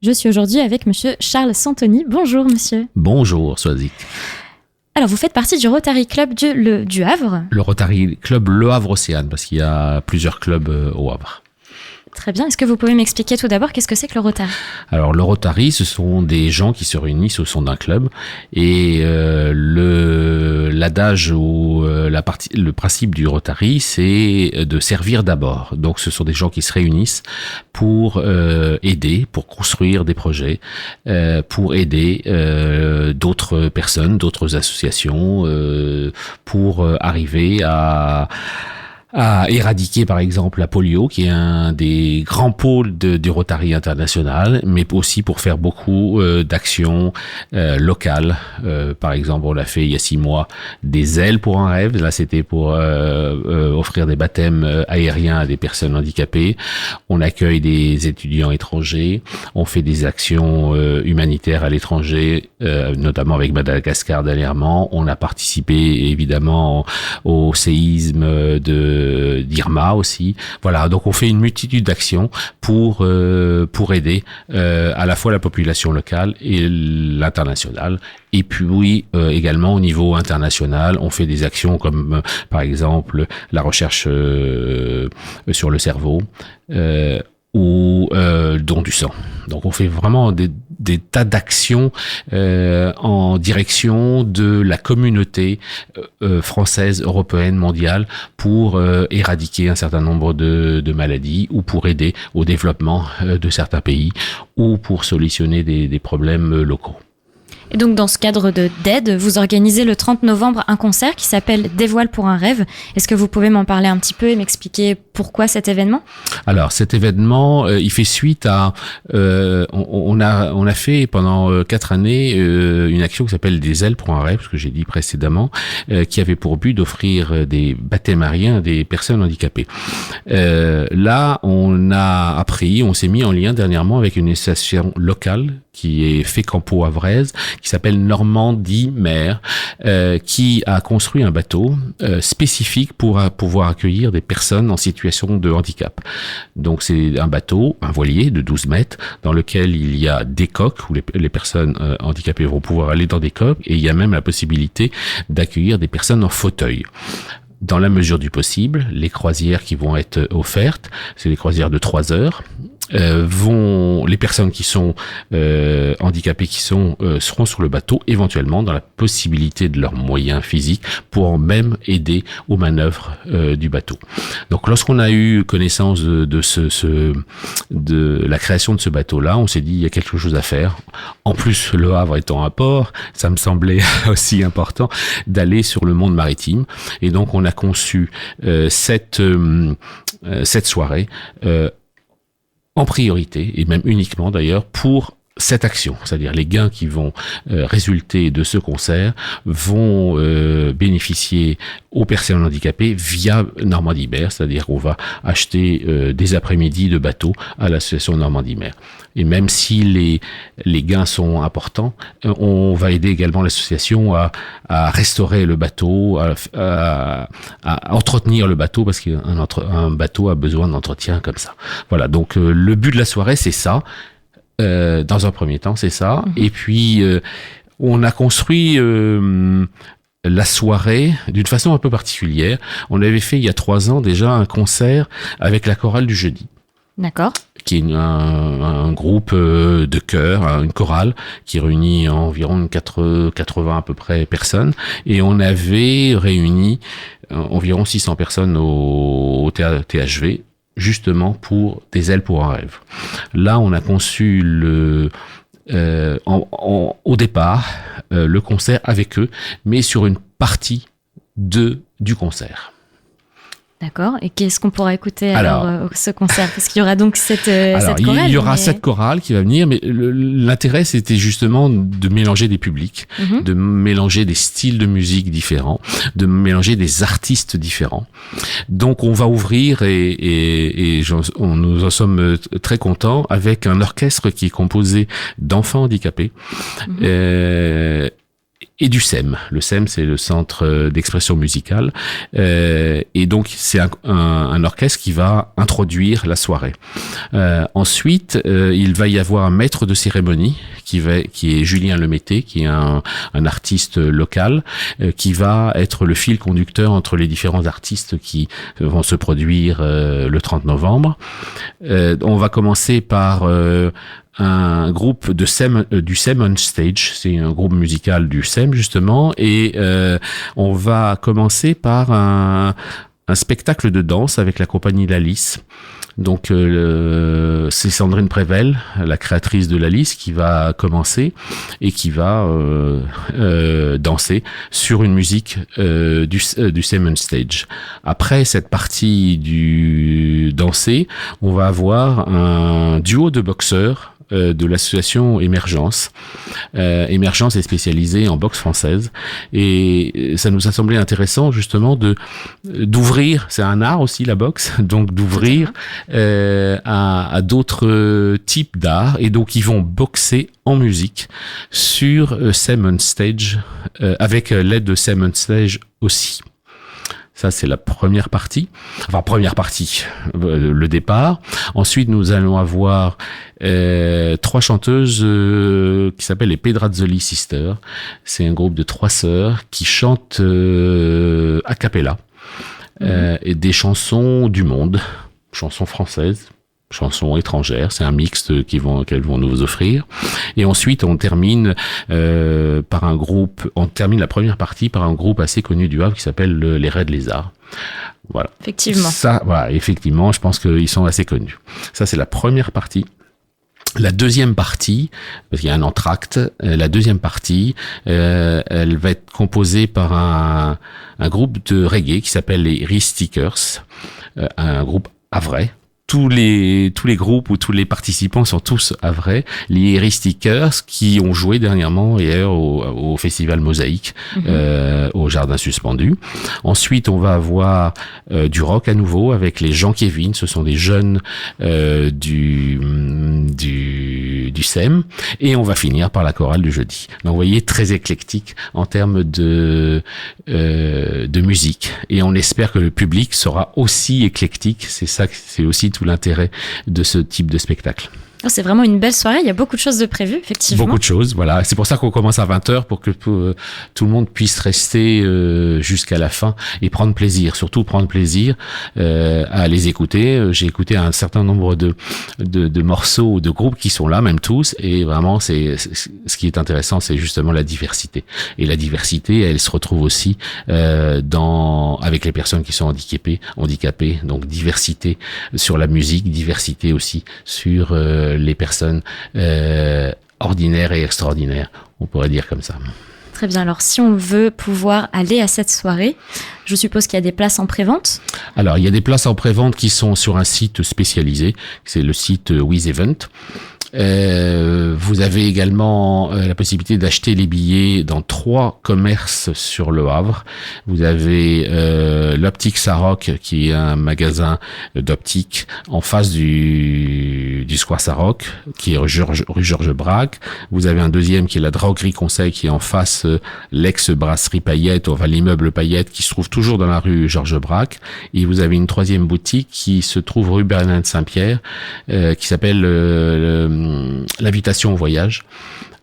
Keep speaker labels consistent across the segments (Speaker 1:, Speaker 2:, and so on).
Speaker 1: Je suis aujourd'hui avec monsieur Charles Santoni. Bonjour monsieur.
Speaker 2: Bonjour Swazik.
Speaker 1: Alors vous faites partie du Rotary Club du Havre.
Speaker 2: Le Rotary Club Le Havre Océane, parce qu'il y a plusieurs clubs au Havre.
Speaker 1: Très bien. Est-ce que vous pouvez m'expliquer tout d'abord qu'est-ce que c'est que le Rotary ?
Speaker 2: Alors le Rotary, ce sont des gens qui se réunissent au sein d'un club et l'adage ou le principe du Rotary, c'est de servir d'abord. Donc ce sont des gens qui se réunissent pour aider, pour construire des projets, pour aider d'autres personnes, d'autres associations, pour arriver à éradiquer par exemple la polio, qui est un des grands pôles du Rotary international, mais aussi pour faire beaucoup d'actions locales. Par exemple, on a fait il y a 6 mois des ailes pour un rêve. Là, c'était pour offrir des baptêmes aériens à des personnes handicapées. On accueille des étudiants étrangers. On fait des actions humanitaires à l'étranger, notamment avec Madagascar dernièrement. On a participé évidemment au séisme d'Irma aussi. Voilà, donc on fait une multitude d'actions pour aider à la fois la population locale et l'internationale. Et puis également au niveau international, on fait des actions comme par exemple la recherche sur le cerveau ou don du sang. Donc on fait vraiment des tas d'actions en direction de la communauté française, européenne, mondiale pour éradiquer un certain nombre de maladies ou pour aider au développement de certains pays ou pour solutionner des problèmes locaux.
Speaker 1: Et donc, dans ce cadre d'aide, vous organisez le 30 novembre un concert qui s'appelle Des voiles pour un rêve. Est-ce que vous pouvez m'en parler un petit peu et m'expliquer pourquoi cet événement ? Alors,
Speaker 2: cet événement, il fait suite à... on a fait pendant 4 années une action qui s'appelle Des ailes pour un rêve, ce que j'ai dit précédemment, qui avait pour but d'offrir des baptêmes aériens à des personnes handicapées. Là, on s'est mis en lien dernièrement avec une association locale qui est Fécampo Havraise, qui s'appelle Normandie Mer, qui a construit un bateau spécifique pour pouvoir accueillir des personnes en situation de handicap. Donc c'est un bateau, un voilier de 12 mètres, dans lequel il y a des coques, où les personnes handicapées vont pouvoir aller dans des coques, et il y a même la possibilité d'accueillir des personnes en fauteuil. Dans la mesure du possible, les croisières qui vont être offertes, c'est des croisières de 3 heures, les personnes qui sont handicapées seront sur le bateau, éventuellement dans la possibilité de leurs moyens physiques pour même aider aux manœuvres du bateau. Donc lorsqu'on a eu connaissance de la création de ce bateau-là, on s'est dit il y a quelque chose à faire. En plus, Le Havre étant un port, ça me semblait aussi important d'aller sur le monde maritime, et donc on a conçu cette soirée en priorité, et même uniquement d'ailleurs, pour cette action, c'est-à-dire les gains qui vont résulter de ce concert vont bénéficier aux personnes handicapées via Normandie Mer, c'est-à-dire qu'on va acheter des après-midi de bateaux à l'association Normandie Mer. Et même si les gains sont importants, on va aider également l'association à restaurer le bateau, à entretenir le bateau, parce qu'un bateau a besoin d'entretien comme ça. Voilà, donc le but de la soirée, c'est ça. Dans un premier temps, c'est ça. Et puis, on a construit la soirée d'une façon un peu particulière. On avait fait il y a 3 ans déjà un concert avec la chorale du jeudi.
Speaker 1: D'accord.
Speaker 2: Qui est un groupe de chœur, une chorale qui réunit environ 80 à peu près personnes. Et on avait réuni environ 600 personnes au THV, justement pour Des ailes pour un rêve. Là, on a conçu au départ le concert avec eux, mais sur une partie du concert.
Speaker 1: D'accord. Et qu'est-ce qu'on pourra écouter alors ce concert ? Parce qu'il y aura donc cette chorale.
Speaker 2: Il y aura cette chorale qui va venir, mais l'intérêt, c'était justement de mélanger des publics, de mélanger des styles de musique différents, de mélanger des artistes différents. Donc, on va ouvrir nous en sommes très contents avec un orchestre qui est composé d'enfants handicapés. et du SEM. Le SEM, c'est le Centre d'expression musicale. Et donc, c'est un orchestre qui va introduire la soirée. Ensuite, il va y avoir un maître de cérémonie qui est Julien Lemété, qui est un artiste local, qui va être le fil conducteur entre les différents artistes qui vont se produire le 30 novembre. On va commencer par un groupe du SEM on Stage, c'est un groupe musical du SEM justement, et on va commencer par un spectacle de danse avec la compagnie Lalice. Donc c'est Sandrine Prével, la créatrice de Lalice, qui va commencer et qui va danser sur une musique du SEM on Stage. Après cette partie du danser, on va avoir un duo de boxeurs de l'association Émergence. Émergence est spécialisée en boxe française et ça nous a semblé intéressant justement d'ouvrir, c'est un art aussi la boxe, donc d'ouvrir à d'autres types d'art, et donc ils vont boxer en musique sur SEM on Stage avec l'aide de SEM on Stage aussi. Ça, c'est la première partie. Enfin, le départ. Ensuite, nous allons avoir 3 chanteuses qui s'appellent les Pedrazzoli Sisters. C'est un groupe de 3 sœurs qui chantent a cappella et des chansons du monde, chansons françaises, chansons étrangères. C'est un mix qu'elles vont nous offrir. Et ensuite, on termine la première partie par un groupe assez connu du Havre qui s'appelle les Raids Lézards. Voilà.
Speaker 1: Effectivement.
Speaker 2: Ça, voilà, effectivement, je pense qu'ils sont assez connus. Ça, c'est la première partie. La deuxième partie, parce qu'il y a un entracte, la deuxième partie, elle va être composée par un groupe de reggae qui s'appelle les Ristickers, un groupe havrais. Tous les groupes ou tous les participants sont tous havrais. Les Ristickers qui ont joué dernièrement hier au festival Mosaïque, au Jardin Suspendu. Ensuite, on va avoir du rock à nouveau avec les Jean Kevin. Ce sont des jeunes du SEM. Et on va finir par la chorale du jeudi. Donc, vous voyez, très éclectique en termes de musique. Et on espère que le public sera aussi éclectique. C'est aussi tout l'intérêt de ce type de spectacle.
Speaker 1: C'est vraiment une belle soirée, il y a beaucoup de choses de prévues, effectivement.
Speaker 2: Beaucoup de choses, voilà. C'est pour ça qu'on commence à 20h pour que tout le monde puisse rester jusqu'à la fin et prendre plaisir, surtout prendre plaisir à les écouter. J'ai écouté un certain nombre de morceaux ou de groupes qui sont là, même tous, et vraiment ce qui est intéressant, c'est justement la diversité. Et la diversité, elle se retrouve aussi avec les personnes qui sont handicapées, donc diversité sur la musique, diversité aussi sur les personnes ordinaires et extraordinaires, on pourrait dire comme ça.
Speaker 1: Très bien, alors si on veut pouvoir aller à cette soirée, je suppose qu'il y a des places en prévente?
Speaker 2: Alors, il y a des places en prévente qui sont sur un site spécialisé, c'est le site WizEvent. Vous avez également la possibilité d'acheter les billets dans 3 commerces sur Le Havre. Vous avez l'Optique Saroc, qui est un magasin d'optique en face du Square Saroc, qui est rue Georges Braque. Vous avez un deuxième qui est la Droguerie Conseil, qui est en face l'ex-brasserie Payette, enfin l'immeuble Payette, qui se trouve toujours dans la rue Georges Braque. Et vous avez une troisième boutique qui se trouve rue Bernard de Saint-Pierre, qui s'appelle l'invitation au voyage.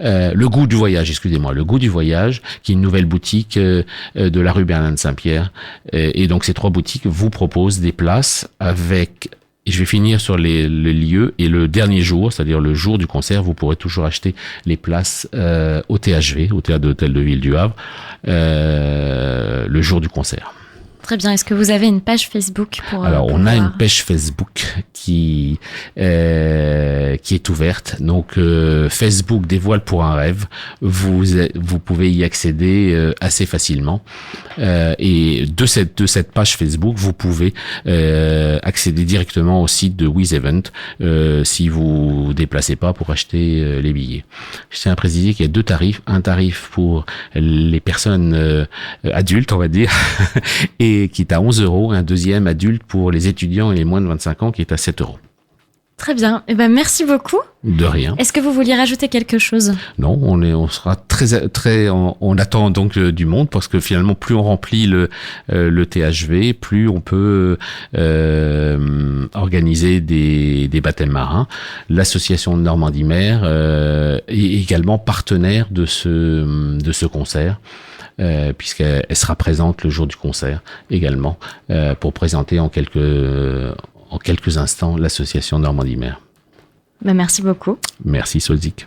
Speaker 2: Le goût du voyage, le goût du voyage, qui est une nouvelle boutique de la rue Bernard de Saint-Pierre. Et donc ces 3 boutiques vous proposent des places avec... Et je vais finir sur les lieux. Et le dernier jour, c'est-à-dire le jour du concert, vous pourrez toujours acheter les places au THV, au Théâtre d'Hôtel de Ville du Havre, le jour du concert.
Speaker 1: Très bien. Est-ce que vous avez une page Facebook pour...
Speaker 2: Alors, on a une page Facebook qui est ouverte. Donc, Facebook Dévoile pour un rêve. Vous pouvez y accéder assez facilement. Et de cette page Facebook, vous pouvez accéder directement au site de WizEvent si vous vous déplacez pas pour acheter les billets. Je tiens à préciser qu'il y a 2 tarifs. Un tarif pour les personnes adultes, on va dire, et qui est à 11 €, un deuxième adulte pour les étudiants et les moins de 25 ans qui est à 7 €.
Speaker 1: Très bien. Eh ben, merci beaucoup.
Speaker 2: De rien.
Speaker 1: Est-ce que vous vouliez rajouter quelque chose?
Speaker 2: Non, on sera on attend donc du monde parce que finalement, plus on remplit le THV, plus on peut organiser des baptêmes marins. L'association de Normandie-Mer est également partenaire de ce concert. Puisqu'elle sera présente le jour du concert également pour présenter en quelques instants l'association Normandie-Mer.
Speaker 1: Ben, merci beaucoup.
Speaker 2: Merci Solzik.